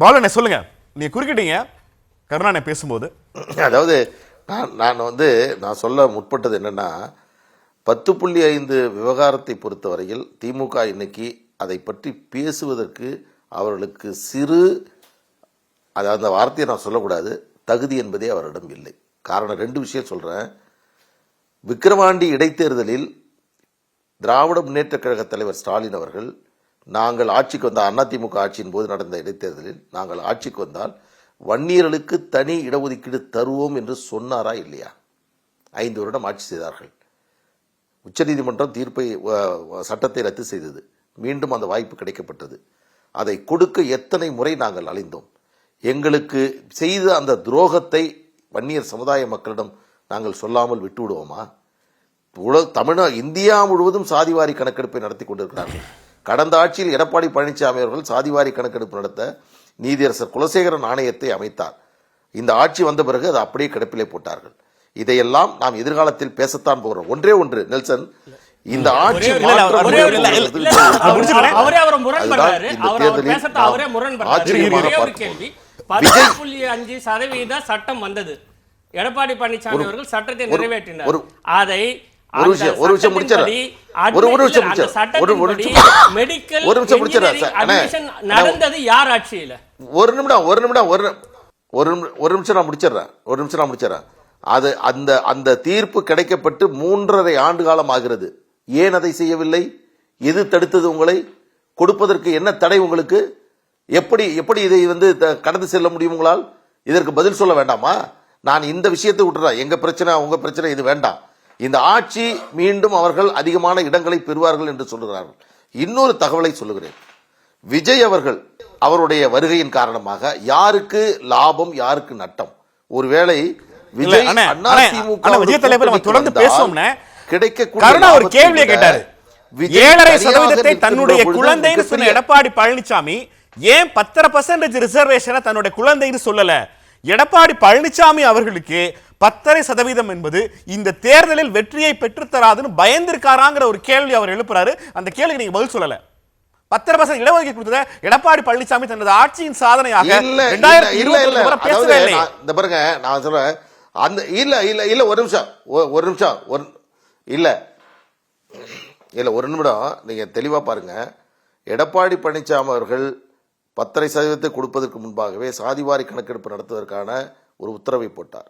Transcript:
பாலனே சொல்லுங்க, நீங்க குறுக்கிட்டீங்க கருணாநிதி பேசும்போது. அதாவது நான் சொல்ல முற்பட்டது என்னன்னா, 10.5 விவகாரத்தை பொறுத்தவரையில் திமுக இன்னைக்கு அதை பற்றி பேசுவதற்கு அவர்களுக்கு அதாவது அந்த வார்த்தையை நான் சொல்லக்கூடாது, தகுதி என்பதே அவரிடம் இல்லை. காரணம் 2 விஷயம் சொல்றேன். விக்கிரவாண்டி இடைத்தேர்தலில் திராவிட முன்னேற்ற கழக தலைவர் ஸ்டாலின் அவர்கள், நாங்கள் ஆட்சிக்கு வந்தால், அதிமுக ஆட்சியின் போது நடந்த இடைத்தேர்தலில் நாங்கள் ஆட்சிக்கு வந்தால் வன்னியர்களுக்கு தனி இடஒதுக்கீடு தருவோம் என்று சொன்னாரா இல்லையா? 5 வருடம் ஆட்சி செய்தார்கள். உச்சநீதிமன்றம் சட்டத்தை ரத்து செய்தது. மீண்டும் அந்த வாய்ப்பு கிடைக்கப்பட்டது. அதை கொடுக்க எத்தனை முறை நாங்கள் அலைந்தோம். எங்களுக்கு செய்த அந்த துரோகத்தை வன்னியர் சமுதாய மக்களிடம் நாங்கள் சொல்லாமல் விட்டுவிடுவோமா? இந்தியா முழுவதும் சாதிவாரி கணக்கெடுப்பை நடத்தி கொண்டிருக்கிறார்கள். கடந்த ஆட்சியில் எடப்பாடி பழனிசாமி அவர்கள் சாதிவாரி கணக்கெடுப்பு நடத்த நீதியரசர் குலசேகரன் ஆணையத்தை அமைத்தார். இந்த ஆட்சி வந்த பிறகு அது அப்படியே கிடப்பிலே போட்டார்கள். இதையெல்லாம் நாம் எதிர்காலத்தில் பேசத்தான் போகிறோம். ஒன்று நெல்சன், இந்த ஆட்சி சட்டம் வந்தது. எடப்பாடி பழனிசாமி அவர்கள் சட்டத்தை நிறைவேற்றினார். அதை நடந்தது யார் ஆட்சியில? ஒரு நிமிஷம் நான் முடிச்சிடறேன். அது அந்த தீர்ப்பு கிடைக்கப்பட்டு 3.5 ஆண்டு காலம் ஆகிறது. ஏன் அதை செய்யவில்லை? எது தடுத்தது உங்களை? கொடுப்பதற்கு என்ன தடை உங்களுக்கு? எப்படி இதை கடந்து செல்ல முடியும் உங்களால்? இதற்கு பதில் சொல்ல வேண்டாமா? நான் இந்த விஷயத்தை விட்டுறேன். எங்க பிரச்சனை உங்க பிரச்சனை இது வேண்டாம். இந்த ஆட்சி மீண்டும் அவர்கள் அதிகமான இடங்களை பெறுவார்கள் என்று சொல்லுகிறார்கள். இன்னொரு தகவலை சொல்லுகிறேன். விஜய் அவர்கள் அவருடைய வருகையின் காரணமாக யாருக்கு லாபம், யாருக்கு நட்டம்? ஒருவேளை விஜய் விஜய் தலைவர் நம்ம தொடர்ந்து பேசுவோம். கிடைக்கக்கூடிய ஒரு கேள்வியை கேட்டாரு. 7.5% தன்னுடைய குழந்தைன்னு சொன்ன எடப்பாடி பழனிசாமி ஏன் 10% ரிசர்வேஷனை தன்னுடைய குழந்தைன்னு சொல்லல? எடப்பாடி பழனிசாமி அவர்களுக்கு 10.5% என்பது இந்த தேர்தலில் வெற்றியை பெற்றுத்தராதுன்னு பயந்திருக்காராங்கிற ஒரு கேள்வி அவர் எழுப்புறாரு. அந்த கேள்விக்கு நீங்க பதில் சொல்லல. 10% இடஒதுக்கீடு கொடுத்தத எடப்பாடி பழனிசாமி தனது ஆட்சியின் சாதனையாக 2020 பேசவே இல்லை. இந்த பாருங்க, நான் சொல்றேன். அந்த இல்ல ஒரு நிமிஷம் ஒரு நிமிடம் நீங்க தெளிவா பாருங்க. எடப்பாடி பழனிசாமி அவர்கள் 10.5% கொடுப்பதற்கு முன்பாகவே சாதிவாரி கணக்கெடுப்பு நடத்துவதற்கான ஒரு உத்தரவை போட்டார்.